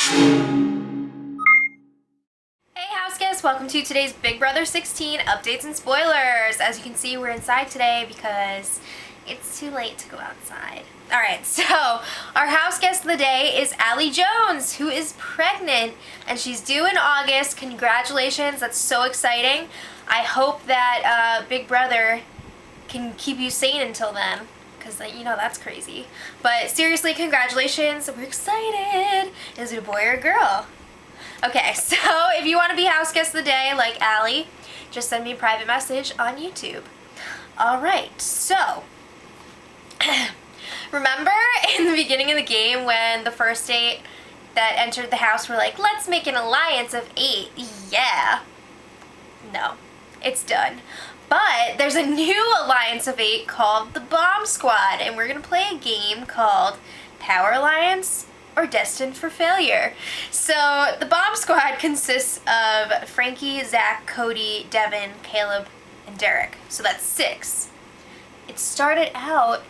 Hey house guests, welcome to today's Big Brother 16 updates and spoilers. As you can see, we're inside today because it's too late to go outside. Alright, so our house guest of the day is Allie Jones, who is pregnant, and she's due in August. Congratulations, that's so exciting. I hope that Big Brother can keep you sane until then, because you know that's crazy. But seriously, congratulations, we're excited. Is it a boy or a girl? Okay, so if you want to be house guest of the day like Allie, just send me a private message on YouTube. Alright, so remember in the beginning of the game when the first 8 that entered the house were like, let's make an alliance of 8? Yeah. No, it's done. But there's a new alliance of 8 called the Bomb Squad, and we're going to play a game called Power Alliance or Destined for Failure. So the Bomb Squad consists of Frankie, Zach, Cody, Devin, Caleb, and Derek. So that's 6. It started out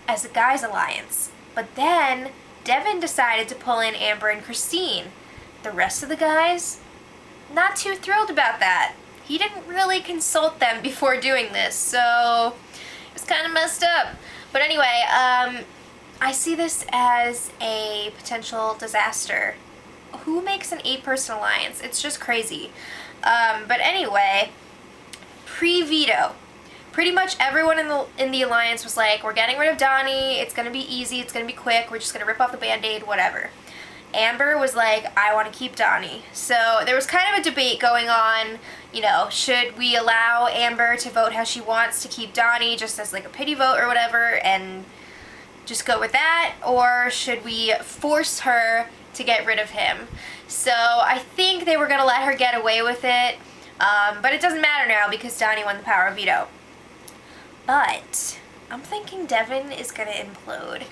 as a guys alliance, but then Devin decided to pull in Amber and Christine. The rest of the guys, not too thrilled about that. He didn't really consult them before doing this, so it was kind of messed up. But anyway, I see this as a potential disaster. Who makes an 8-person alliance? It's just crazy. But anyway, pre-veto, pretty much everyone in the alliance was like, we're getting rid of Donnie, it's gonna be easy, it's gonna be quick, we're just gonna rip off the band-aid, whatever. Amber was like, I want to keep Donnie. So there was kind of a debate going on, you know, should we allow Amber to vote how she wants to keep Donnie just as like a pity vote or whatever and just go with that, or should we force her to get rid of him? So I think they were going to let her get away with it, but it doesn't matter now because Donnie won the power of veto. But I'm thinking Devin is going to implode.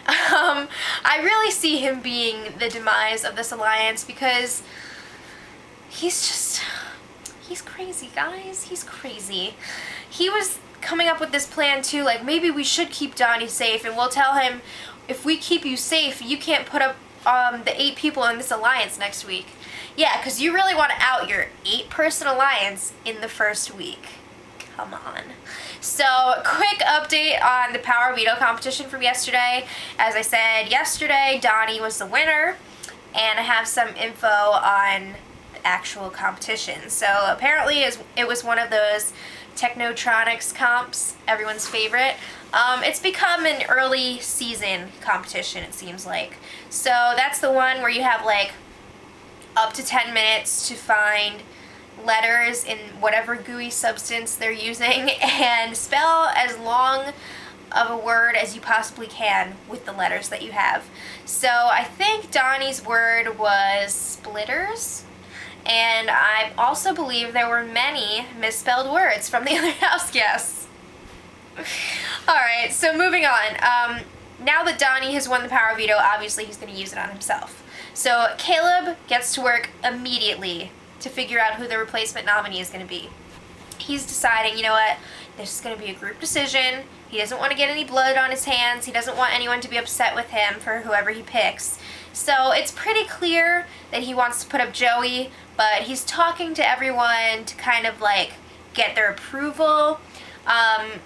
I really see him being the demise of this alliance because he's crazy, guys. He's crazy. He was coming up with this plan too, like maybe we should keep Donnie safe and we'll tell him, if we keep you safe, you can't put up the 8 people in this alliance next week. Yeah, because you really want to out your 8-person alliance in the first week. Come on. So, quick update on the Power Veto competition from yesterday. As I said yesterday, Donnie was the winner, and I have some info on the actual competition. So, apparently it was one of those Technotronics comps, everyone's favorite. It's become an early season competition, it seems like. So, that's the one where you have like up to 10 minutes to find letters in whatever gooey substance they're using and spell as long of a word as you possibly can with the letters that you have. So I think Donnie's word was splitters, and I also believe there were many misspelled words from the other house guests. Alright, so moving on. Now that Donnie has won the power veto, obviously he's going to use it on himself. So Caleb gets to work immediately to figure out who the replacement nominee is going to be. He's deciding, you know what, this is going to be a group decision. He doesn't want to get any blood on his hands. He doesn't want anyone to be upset with him for whoever he picks. So it's pretty clear that he wants to put up Joey, but he's talking to everyone to kind of like get their approval.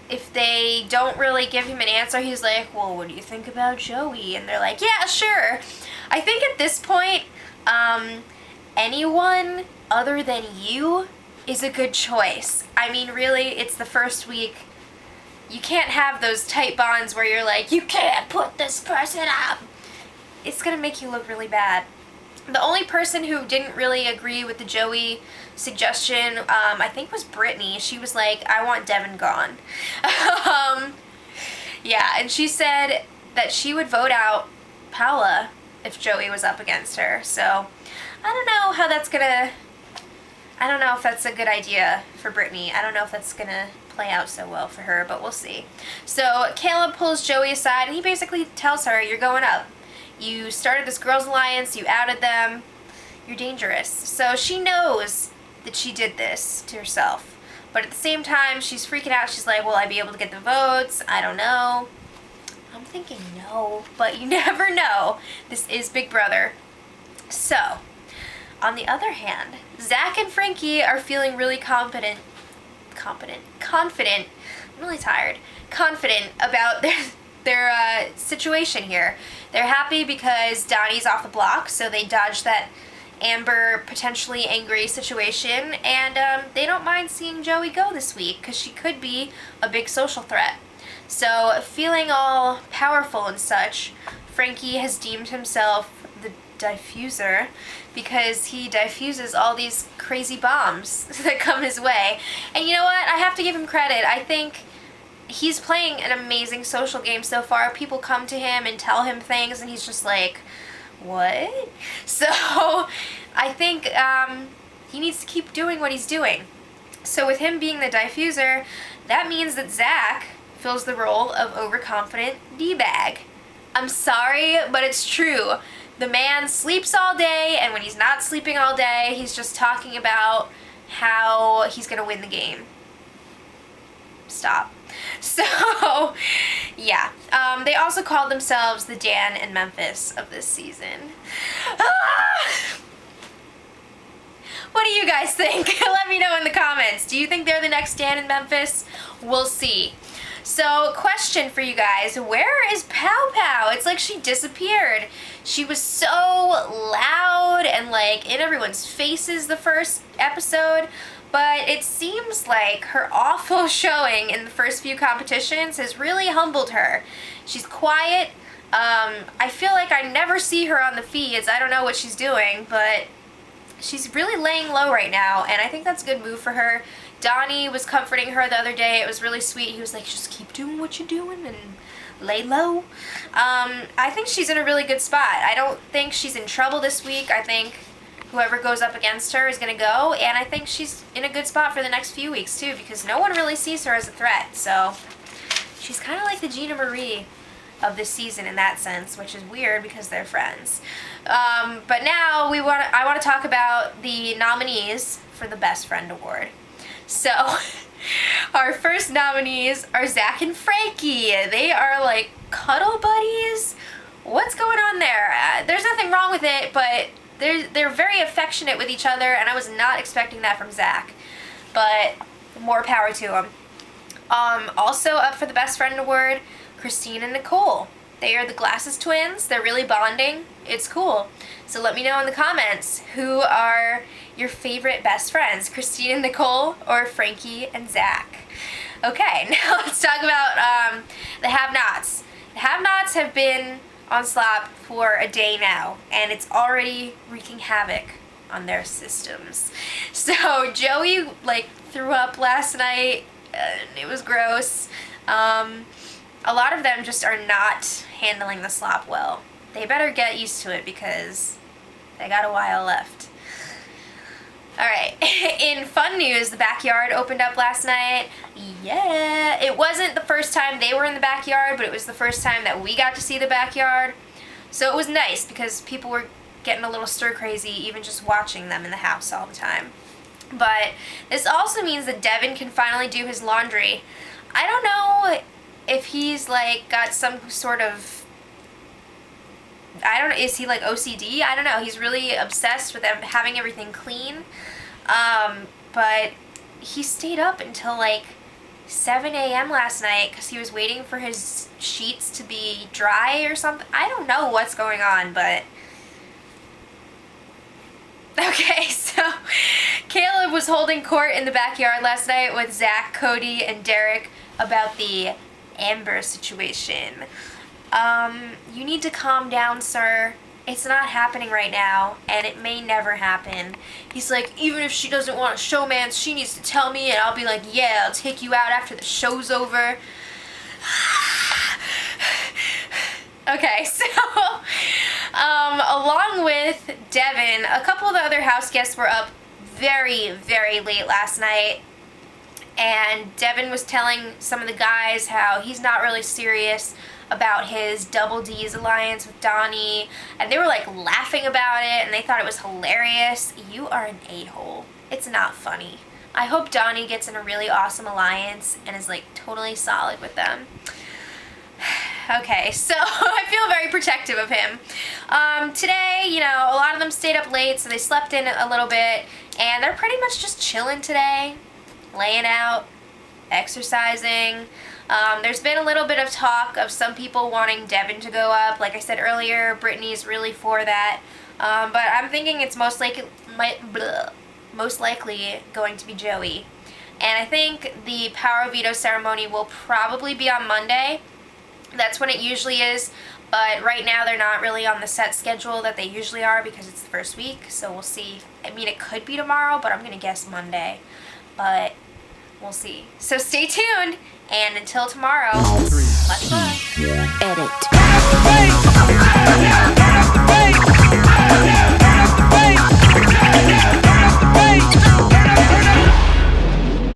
If they don't really give him an answer, he's like, well, what do you think about Joey? And they're like, yeah, sure. I think at this point, anyone other than you is a good choice. I mean, really, it's the first week. You can't have those tight bonds where you're like, you can't put this person up. It's gonna make you look really bad. The only person who didn't really agree with the Joey suggestion, I think was Brittany. She was like, I want Devin gone. Yeah, and she said that she would vote out Paula if Joey was up against her. So I don't know how that's gonna, I don't know if that's a good idea for Brittany. I don't know if that's gonna play out so well for her, but we'll see. So Caleb pulls Joey aside and he basically tells her, you're going up. You started this girls' alliance, you outed them, you're dangerous. So she knows that she did this to herself. But at the same time, she's freaking out. She's like, will I be able to get the votes? I don't know. I'm thinking no, but you never know. This is Big Brother. So, on the other hand, Zach and Frankie are feeling really confident. I'm really tired. Confident about their situation here. They're happy because Donnie's off the block, so they dodged that Amber potentially angry situation, and they don't mind seeing Joey go this week because she could be a big social threat. So, feeling all powerful and such, Frankie has deemed himself the diffuser because he diffuses all these crazy bombs that come his way. And you know what? I have to give him credit. I think he's playing an amazing social game so far. People come to him and tell him things, and he's just like, what? So I think he needs to keep doing what he's doing. So with him being the diffuser, that means that Zach fills the role of overconfident D-bag. I'm sorry, but it's true. The man sleeps all day, and when he's not sleeping all day, he's just talking about how he's gonna win the game. Stop. So, yeah. They also called themselves the Dan and Memphis of this season. What do you guys think? Let me know in the comments. Do you think they're the next Dan and Memphis? We'll see. So, question for you guys. Where is Pow Pow? It's like she disappeared. She was so loud and like in everyone's faces the first episode, but it seems like her awful showing in the first few competitions has really humbled her. She's quiet. I feel like I never see her on the feeds. I don't know what she's doing, but she's really laying low right now, and I think that's a good move for her. Donnie was comforting her the other day. It was really sweet. He was like, just keep doing what you're doing and lay low. I think she's in a really good spot. I don't think she's in trouble this week. I think whoever goes up against her is going to go, and I think she's in a good spot for the next few weeks too, because no one really sees her as a threat. So she's kind of like the Gina Marie of this season in that sense, which is weird because they're friends. But now I want to talk about the nominees for the Best Friend Award. So, our first nominees are Zach and Frankie. They are like cuddle buddies. What's going on there? There's nothing wrong with it, but they're very affectionate with each other, and I was not expecting that from Zach. But more power to him. Also up for the Best Friend Award, Christine and Nicole. They are the Glasses twins. They're really bonding. It's cool. So let me know in the comments who are your favorite best friends, Christine and Nicole or Frankie and Zach. Okay, now let's talk about the have-nots. The have-nots have been on Slop for a day now, and it's already wreaking havoc on their systems. So Joey threw up last night, and it was gross. A lot of them just are not handling the slop well. They better get used to it because they got a while left. Alright, in fun news, the backyard opened up last night. Yeah, it wasn't the first time they were in the backyard, but it was the first time that we got to see the backyard. So it was nice because people were getting a little stir crazy even just watching them in the house all the time. But this also means that Devin can finally do his laundry. I don't know if he's got some sort of, is he OCD? I don't know. He's really obsessed with having everything clean. But he stayed up until 7 a.m. last night because he was waiting for his sheets to be dry or something. I don't know what's going on, but okay, so Caleb was holding court in the backyard last night with Zach, Cody, and Derek about the Amber situation. You need to calm down, sir. It's not happening right now, and it may never happen. He's like, even if she doesn't want a showman, she needs to tell me, and I'll be like, yeah, I'll take you out after the show's over. Okay, so, along with Devin, a couple of the other house guests were up very, very late last night. And Devin was telling some of the guys how he's not really serious about his Double D's alliance with Donnie. And they were laughing about it, and they thought it was hilarious. You are an a-hole. It's not funny. I hope Donnie gets in a really awesome alliance and is totally solid with them. Okay, so I feel very protective of him. Today, you know, a lot of them stayed up late, so they slept in a little bit, and they're pretty much just chilling today, laying out, exercising. There's been a little bit of talk of some people wanting Devin to go up. Like I said earlier, Brittany's really for that. But I'm thinking it's most likely going to be Joey. And I think the power veto ceremony will probably be on Monday. That's when it usually is. But right now they're not really on the set schedule that they usually are because it's the first week. So we'll see. I mean, it could be tomorrow, but I'm going to guess Monday. But we'll see. So stay tuned. And until tomorrow, much love. Edit.